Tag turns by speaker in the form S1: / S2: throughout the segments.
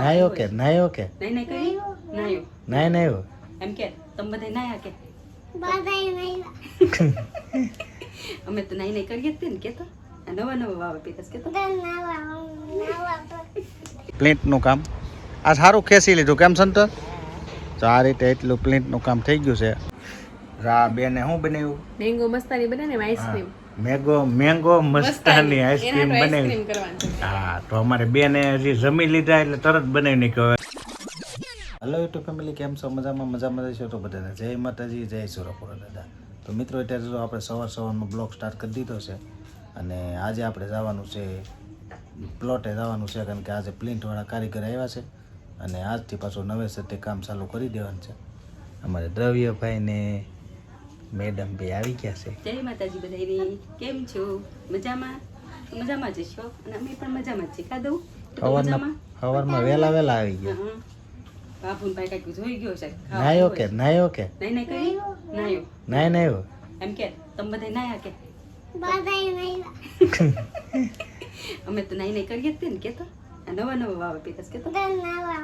S1: નાયો કે નાયો કે
S2: નહીં નહીં કરી નાયો
S1: નાય નાયો
S2: એમ કે તમે બધા નાયા કે
S3: બધાય નહીં
S2: અમે તો નાઈ નહીં કરીએ જ તે ને કેતો આ નવા નવા વાવે પીતસ કેતો
S3: નવા
S1: પ્લિન્ટનું કામ આ સારું ખેંચી લીધું કેમ સંતોષ તો આ રીતે એટલું પ્લિન્ટનું કામ થઈ ગયું છે રા બેને શું બનાવ્યું
S2: મેંગો મસ્તાની બને ને આઈસ્ક્રીમ
S1: મેંગો મસ્તાની આઈસ્ક્રીમ બનાવી
S2: આઈસ્ક્રીમ કરવાની
S1: હા તો અમારે બેને હજી જમી લીધા એટલે તરત બનાવી નાખ્યો હેલો યુટ્યુબ ફેમિલી કેમ છો મજામાં રહેશો તો બધાને જય માતાજી જય સુરપુરા દાદા તો મિત્રો અત્યારે જો આપણે સવારમાં બ્લોગ સ્ટાર્ટ કરી દીધો છે અને આજે આપણે જવાનું છે પ્લોટે જવાનું છે કારણ કે આજે પ્લિન્ટવાળા કારીગર આવ્યા છે અને આજથી પાછું નવેસરથી કામ ચાલુ કરી દેવાનું છે અમારે દ્રવ્યભાઈ ને મેડમ બી આવી ગયા છે
S2: જય માતાજી બધાને કેમ છો મજામાં મજામાં જ છો અને અમે પણ મજામાં જ છીએ ખાધું
S1: સવારમાં વહેલા આવી ગયા
S2: બાપુન ભાઈ કાંઈક જોઈ ગયો છે
S1: નાયો કે
S2: નહીં નહીં કરી નાયો
S1: નાયો
S2: એમ કે તમે બધા નાયા કે
S3: બધાય નહીં
S2: અમે તો નાઈ નહીં કરીએ જ તે ને કેતો આ નવા નવા વાવે પીતસ કેતો
S3: નવા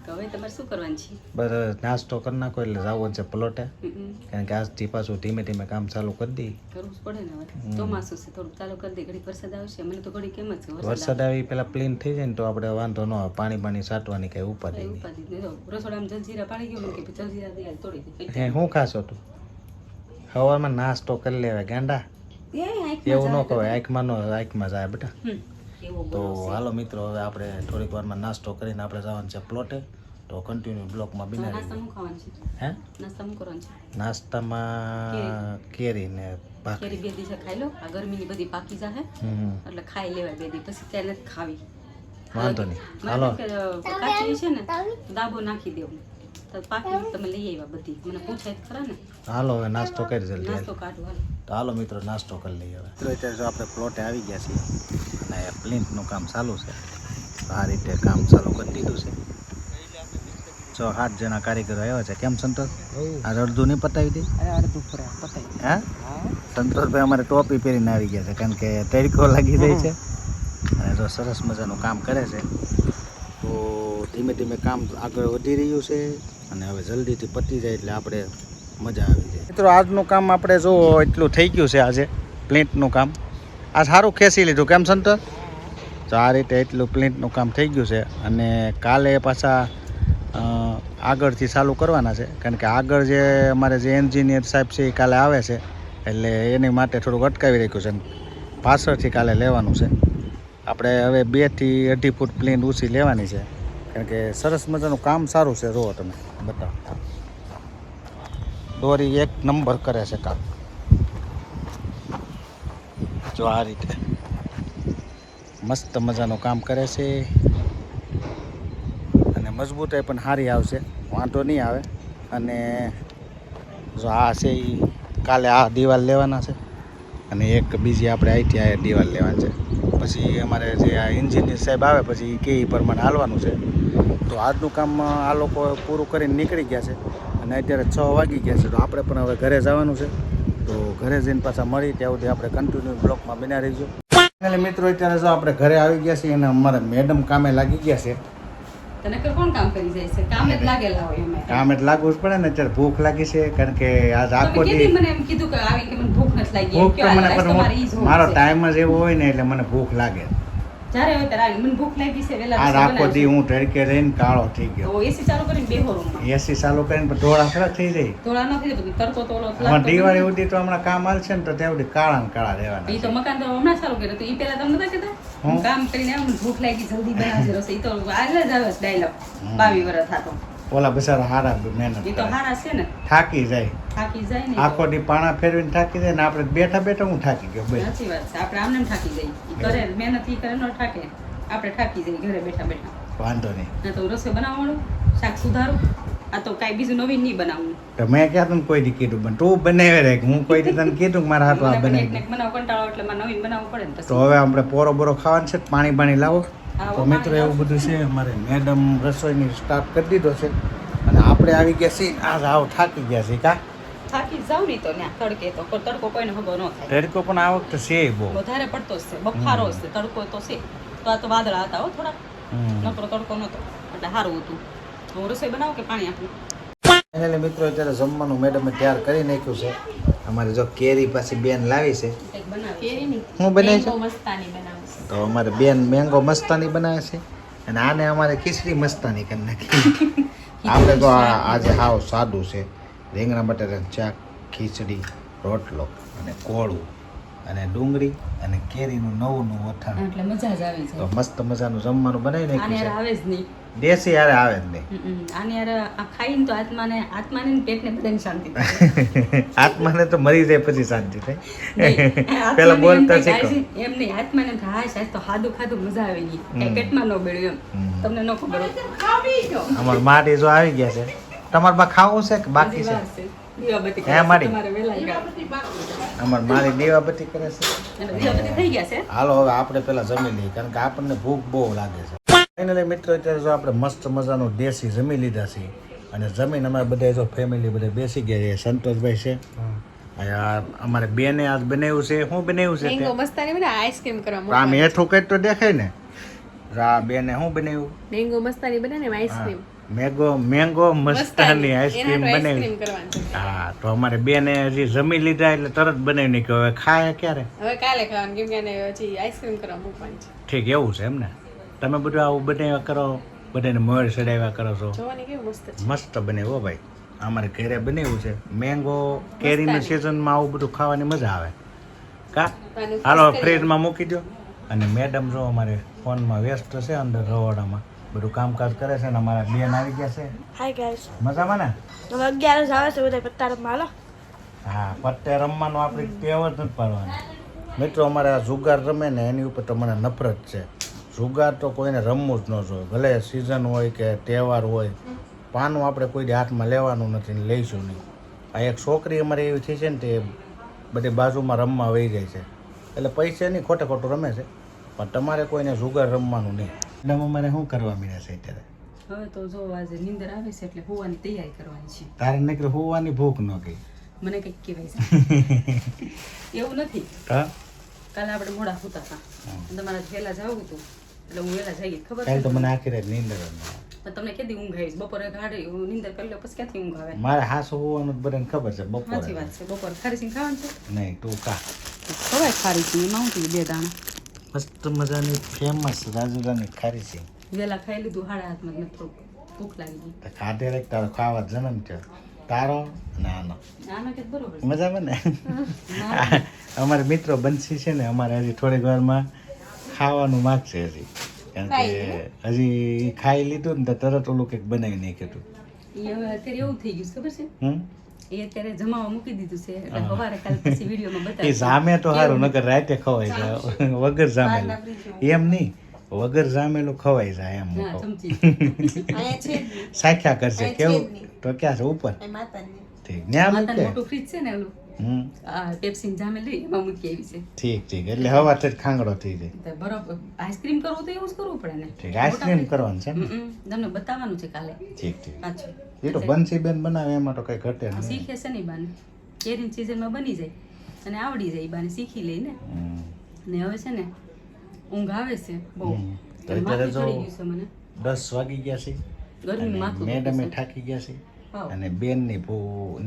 S2: તો હવે તમારે શું કરવાનું છે
S1: બસ નાસ્તો કરી નાખો એટલે જવું છે પ્લોટે કારણ કે આજથી પાછું ધીમે ધીમે કામ ચાલુ કરી દઈએ
S2: કરવું જ પડે ને હવે ચોમાસું છે થોડુંક ચાલુ કરી દે ઘડીક વરસાદ આવશે મને તો ઘડી કેમ જ છે
S1: વરસાદ આવી પેલા પ્લેન થઈ જાય ને તો આપણે વાંધો ન આવે પાણી છાંટવાની કઈ ઉપાધિ નહીં
S2: ઉપાધિ નહીં જો રસોડામાં જલજીરા પાડી ગયો કે જલજીરા દે તોડી દે
S1: હે શું ખાશો તું સવારમાં નાસ્તો કરી લેવાય ગાંડા એવું ન કહેવાય આંખમાં જાય બેટા તો હાલો મિત્રો હવે આપણે થોડીક વારમાં નાસ્તો કરીને આપણે જવાનું છે પ્લોટે તો કન્ટિન્યુ બ્લોકમાં બિના
S2: નાસ્તામાં ખાવાનું છે
S1: હે
S2: નાસ્તામાં કરવાનું છે
S1: નાસ્તામાં કેરી ને
S2: કેરી બે દિવસે ખાઈ લો આ ગરમીની બધી પાકી જાહે એટલે ખાઈ લેવાય બે દી પછી ત્યારે નથી ખાવી
S1: વાંધો નહીં હાલો
S2: કાચી છે ને દાબો નાખી દેવું તો પાકી તમે લઈ આવ્યા બધી મને પૂછાય ખરા ને
S1: હાલો હવે નાસ્તો કરી જલ્દી
S2: નાસ્તો કાઢો હાલો
S1: તો હાલો મિત્રો નાસ્તો કરી લઈએ હવે મિત્રો અત્યારે જો આપણે પ્લોટે આવી ગયા છીએ અને પ્લિન્ટનું કામ ચાલુ છે આ રીતે કામ ચાલુ કરી દીધું છે 6-8 જણા કારીગરો આવ્યા છે કેમ સંતોષ આ અડધું નહીં પતાવી દે હા સંતોષભાઈ અમારે ટોપી પહેરીને આવી ગયા છે કારણ કે તડકો લાગી જાય છે અને જો સરસ મજાનું કામ કરે છે તો ધીમે ધીમે કામ આગળ વધી રહ્યું છે અને હવે જલ્દીથી પતી જાય એટલે આપણે મજા આવી જાય મિત્રો આજનું કામ આપણે જો એટલું થઈ ગયું છે આજે પ્લિન્ટનું કામ આ સારું ખેંચી લીધું કેમ સંતોષ તો આ રીતે એટલું પ્લિન્ટનું કામ થઈ ગયું છે અને કાલે પાછા આગળથી ચાલુ કરવાના છે કારણ કે આગળ જે અમારે જે એન્જિનિયર સાહેબ છે એ કાલે આવે છે એટલે એની માટે થોડુંક અટકાવી રાખ્યું છે પાછળથી કાલે લેવાનું છે આપણે હવે 2 થી 2.5 ફૂટ પ્લેન ઊંચી લેવાની છે કારણ કે સરસ મજાનું કામ સારું છે જુઓ તમે બતાવો દોરી એક નંબર કરે છે કામ જો આ રીતે મસ્ત મજાનું કામ કરે છે અને મજબૂતાઈ પણ સારી આવશે વાંધો નહીં આવે અને જો આ છે એ કાલે આ દિવાલ લેવાના છે અને એક બીજી આપણે અહીંથી આ દિવાલ લેવાની છે પછી અમારે જે આ એન્જિનિયર સાહેબ આવે પછી કે એ પ્રમાણે હાલવાનું છે તો આજનું કામ આ લોકો પૂરું કરીને નીકળી ગયા છે અને અત્યારે 6 વાગી ગયા છે તો આપણે પણ હવે ઘરે જવાનું છે તો ઘરે જઈને પાછા મળી ત્યાં સુધી આપણે કન્ટિન્યુ બ્લોકમાં બન્યા રહીજો એટલે મિત્રો અત્યારે જો આપણે ઘરે આવી ગયા છીએ અને અમારા મેડમ કામે લાગી ગયા છે
S2: તને કોણ કામ કરી જાય છે કામ જ લાગેલા હોય એમ
S1: કામ એટલે લાગવું જ પડે ને અત્યારે ભૂખ લાગી છે કારણ કે આજ આખો દી
S2: મને એમ કીધું કે આવી કે મને ભૂખ નથી લાગી
S1: ભૂખ તો મને મારો ટાઈમ જ એવો હોય ને એટલે મને ભૂખ લાગે
S2: જ્યારે હોય ત્યારે મને ભૂખ લાગી છે વેલા
S1: આ આખો દી હું તડકે રહીને કાળો થઈ ગયો
S2: તો એસી ચાલુ કરીને બેહો રૂમમાં
S1: એસી ચાલુ કરીને ધોળા ખરા થઈ જાય
S2: થોડા નથી થતું તડકો તો ઓલો
S1: હમણાં દિવાળી સુધી તો હમણાં કામ હાલશે ને તો ત્યાં સુધી કાળા ને કાળા રહેવાના
S2: એ તો મકાન તો હમણાં ચાલુ કર્યું તો એ પેલા તમને નતા કહેતા હું કામ કરીને આવું ભૂખ લાગી જલ્દી બનાવજે રસોઈ તો આગળ જ આવે ડાયલોગ 22 વર્ષ થાતો
S1: ઓલા બિચારા હારા મહેનત
S2: એ તો હારા છે ને
S1: થાકી જાય
S2: ને
S1: આખો દી પાણા ફેરવીને થાકી જાય ને આપણે બેઠા બેઠા હું થાકી ગયો ભાઈ
S2: સાચી વાત છે આપણે આમને થાકી જાય ઈ કરે મહેનત ઈ કરે ન થાકે આપણે થાકી જાય ઘરે બેઠા બેઠા
S1: વાંધો નહીં
S2: ના તો રસોઈ બનાવવાનું શાક સુધારું આ તો કાંઈ બીજું નવીન નહીં બનાવવું
S1: તો મેં ક્યાં તને કોઈ દી કીધું પણ તું બનાવે રે હું કોઈ દી તને કીધું કે મારા હાથમાં બનાવી
S2: બનાવ કંટાળો એટલે મારે નવીન બનાવવું પડે ને
S1: તો હવે આપણે પોરો બોરો ખાવાનું છે પાણી લાવો તો મિત્રો એવું બધું છે અમારે મેડમ રસોઈની સ્ટાર્ટ કરી દીધો છે અને આપણે આવી ગયા છીએ આજ આવ થાકી ગયા છીએ કા
S2: થાકી જાવ નહીં તો ત્યાં તડકે તો તડકો કોઈને ખબર ન થાય
S1: તડકો પણ આ વખતે છે બહુ
S2: વધારે પડતો છે બફારો છે તડકો તો છે તો આ તો વાદળા હતા હો થોડા
S1: હમ.
S2: નકરો તડકો નતો એટલે સારું હતું હું રસોઈ બનાવું કે પાણી આપું
S1: ફાઇનલી મિત્રો અત્યારે જમવાનું મેડમે તૈયાર કરી નાખ્યું છે. અમારે જો કેરી પાછી બેન લાવી છે.
S2: કંઈક બનાવી
S1: હું બનાવી છે
S2: મસ્તાની બનાવું
S1: તો અમારે બેન મેંગો મસ્તાની બનાવે છે અને આને અમારે ખીચડી મસ્તાની કરી નાખી. આપણે તો આજે હાવ સાદું છે. રીંગણા બટાટાનું શાક, ખીચડી, રોટલો અને કોળું અને ડુંગળી અને કેરીનું નવું વઠાણ.
S2: એટલે મજા જ આવી
S1: તો
S2: જાય
S1: મસ્ત મજાનું જમવાનું બનાવી
S2: આને યાર
S1: નાખ્યું
S2: આવે જ નહીં
S1: છે. દેશી યારે આવે જ નહીં.
S2: આને યાર આ ખાઈને તો આત્માને ને પેટને બધાને શાંતિ થાય.
S1: આત્માને તો મરી જાય પછી શાંતિ થાય.
S2: નહીં,
S1: પેલા
S2: આત્માને
S1: બોલતા
S2: એમ થાય,
S1: શીખો.
S2: એમ નહીં આત્માને એમ થાય, હાશ, આજ તો ખાધું ખાધું મજા આવી ગઈ કઈ પેટમાં ન બેડ્યું એમ તમને ન ખબર હોય.
S1: અમાર માટી જો આવી ગયા છે. તમારે બા ખાવું છે કે બાકી
S2: હજી
S1: છે?
S2: વાર છે. દીવાબત્તી
S1: હે,
S2: કરે છે,
S1: માડી?
S2: તમારે વહેલા ગયા.
S1: અમાર મારી દીવાબત્તી કરે છે.
S2: એટલે દીવાબત્તી થઈ ગયા છે
S1: હાલો હવે આપણે પેલા જમી લઈએ કારણ કે આપણને ભૂખ બહુ લાગે છે. ફાઇનલી મિત્રો અત્યારે જો આપણે મસ્ત મજાનું દેશી જમી લીધા છે અને જમીન અમારે બધા જો ફેમિલી બધા બેસી ગયા છે. સંતોષભાઈ છે યાર, અમારે બેને આજ બનાવ્યું છે. શું બનાવ્યું છે
S4: મેંગો
S1: તે?
S4: મસ્તાની બને આઈસ્ક્રીમ કરવા
S1: તો આમ હેઠું કઈ તો દેખાય ને. રા બેને શું બનાવ્યું?
S4: મેંગો મસ્તાની બને ને આઈસ્ક્રીમ
S1: મેંગો મસ્તાની આઈસ્ક્રીમ બનાવી.
S4: આઈસ્ક્રીમ કરવાનું છે.
S1: હા તો અમારે બેને હજી જમી લીધા એટલે તરત બનાવી નાખ્યો. હવે ખાય ક્યારે?
S4: હવે કાલે ખાવાનું કેમ કે આને હજી આઈસ્ક્રીમ કરવા મૂકવાની છે.
S1: ઠીક એવું છે એમ ને. તમે બધું આવું બનાવ્યા કરો, બધાને મોર ચડાવ્યા કરો છો.
S4: જોવાની કેવું મસ્ત છે.
S1: મસ્ત બનાવ્યો ભાઈ. અમારે ઘરે બનાવ્યું છે. મેંગો કેરીના સિઝનમાં આવું બધું ખાવાની મજા આવે કા.
S4: આનું
S1: હાલો
S4: freeze કરી
S1: ફ્રીજમાં મૂકી દો. અને મેડમ જો અમારે ફોનમાં વ્યસ્ત છે અંદર રવાડામાં બધું કામકાજ કરે છે ને અમારા બેન આવી ગયા છે.
S5: હાય ગાઈસ
S1: મજામાં ને?
S5: હવે 11 આવે છે બધા પત્તા રમવા હાલો.
S1: હા પત્તે રમવાનું આપણી ટેવ જ નથી પાડવાની. મિત્રો અમારે આ જુગાર રમે ને એની ઉપર તો મને નફરત છે. જુગાર તો કોઈને રમવું જ ન જોઈએ, ભલે સિઝન હોય કે તહેવાર હોય. પાનું આપણે કોઈ હાથમાં લેવાનું નથી ને લઈશું નહીં. આ એક છોકરી અમારે એવી થઈ છે ને તે બધી બાજુમાં રમવા વહી જાય છે. એટલે પૈસા નહીં ખોટે ખોટું રમે છે પણ તમારે કોઈને જુગાર રમવાનું નહીં. એટલે અમારે શું કરવા મળ્યા છે અત્યારે?
S2: હવે તો જો આજે નીંદર આવે છે એટલે હોવાની તૈયારી કરવાની છે
S1: તારે નીકળી હોવાની ભૂખ ન ગઈ.
S2: મને કંઈક કહેવાય છે એવું નથી.
S1: હા
S2: કાલે આપણે મોડા સુતા હતા તમારે વહેલા જવું હતું એટલે હું વહેલા જઈ ગઈ ખબર
S1: કાલે તો
S2: છે
S1: મને આખી રાત નીંદર જ ન આવે.
S2: પણ તમને કેદી ઊંઘ આવી છે? બપોરે ગાડી નીંદર કરી લો પછી ક્યાંથી ઊંઘ આવે?
S1: મારે હાસ હોવાનું જ બધાને ખબર છે.
S2: સાચી
S1: બપોરે
S2: વાત છે. બપોરે ખારી સિંગ ખાવાનું છે
S1: નહીં તું કા.
S2: ખવાય ખારી સિંગ એમાં હું થયું 2 દાણા
S1: મસ્ત મજાની ફેમસ રાજુલાની ખારી છે.
S2: વહેલા ખાઈ લીધું 8:30 માં થોડુંક ભૂખ લાગી ગઈ.
S1: તો ખાધે રે તારો ખાવા જન્મ થયો તારો ને આનો.
S2: આના કે બરોબર છે.
S1: મજામાં ને? અમારે મિત્રો બંસી છે ને અમારે હજી થોડીક વારમાં ખાવાનું માગશે હજી કારણ કે હજી ખાઈ લીધું ને તો તરત ઓલું કંઈક બનાવી નાખ્યું હતું.
S2: એ હવે અત્યારે એવું થઈ ગયું છે ખબર છે
S1: હમ
S2: એ અત્યારે જમાવા મૂકી દીધું છે એટલે સવારે કાલે પછી વિડીયોમાં
S1: એ
S2: બતાવીશ.
S1: જામે તો સારું નકર રાતે ખવાય જાય વગર જામેલું. એમ નહીં વગર જામેલું ખવાય જાય એમ
S2: હા,
S1: હું કહું.
S2: ચમચી.
S1: સાખ્યા કરશે કેવું તો ક્યાં છે ઉપર? ઠીક ન્યા
S2: માતાનું
S1: મૂકે.
S2: મોટું ફ્રીજ છે ને ઓલું આ પેપ્સી જામે લઈ એમાં મૂકી આવી છે
S1: ઠીક ઠીક એટલે હવાથી જ ખાંગડો થઈ જાય.
S2: તો બરોબર આઈસ્ક્રીમ કરવું તો એવું જ કરવું પડે ને.
S1: ઠીક આઈસ્ક્રીમ કરવાનું છે ને?
S2: તમને બતાવવાનું છે કાલે
S1: ઠીક ઠીક
S2: પાછું
S1: એ તો બંસી બેન બનાવે એમાં તો કઈ ઘટે નહીં.
S2: શીખે છે ને ઈ બાને કેરીની સિઝનમાં બની જાય અને આવડી જાય ઈ બાને શીખી લઈને
S1: હમ.
S2: ને હવે છે ને ઊંઘ આવે છે બહુ
S1: તો
S2: અને
S1: અત્યારે
S2: માથું
S1: જો
S2: ચડી ગયું છે મને
S1: 10 વાગી ગયા છે
S2: ગરમીનું
S1: અને
S2: માથું
S1: મેડમે
S2: દુખે છે.
S1: થાકી ગયા છે
S2: હાવ.
S1: અને બેનની બહુ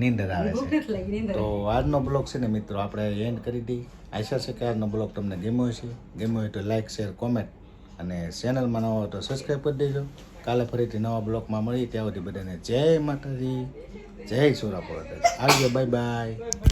S1: નીંદર આવે
S2: ભૂખ
S1: છે.
S2: નથી લાગી નીંદર
S1: તો આજનો બ્લોગ છે ને મિત્રો આપણે એન્ડ કરી દઈએ. આશા છે કે આજનો બ્લોગ તમને ગમ્યો હશે. ગમ્યો હોય તો લાઈક શેર કોમેન્ટ અને ચેનલમાં નવા હોય તો સબસ્ક્રાઈબ કરી દેજો. કાલે ફરીથી નવા બ્લોગમાં મળીએ ત્યાં સુધી બધાને જય માતાજી, જય સુરાપુરા. આવજો, બાય બાય.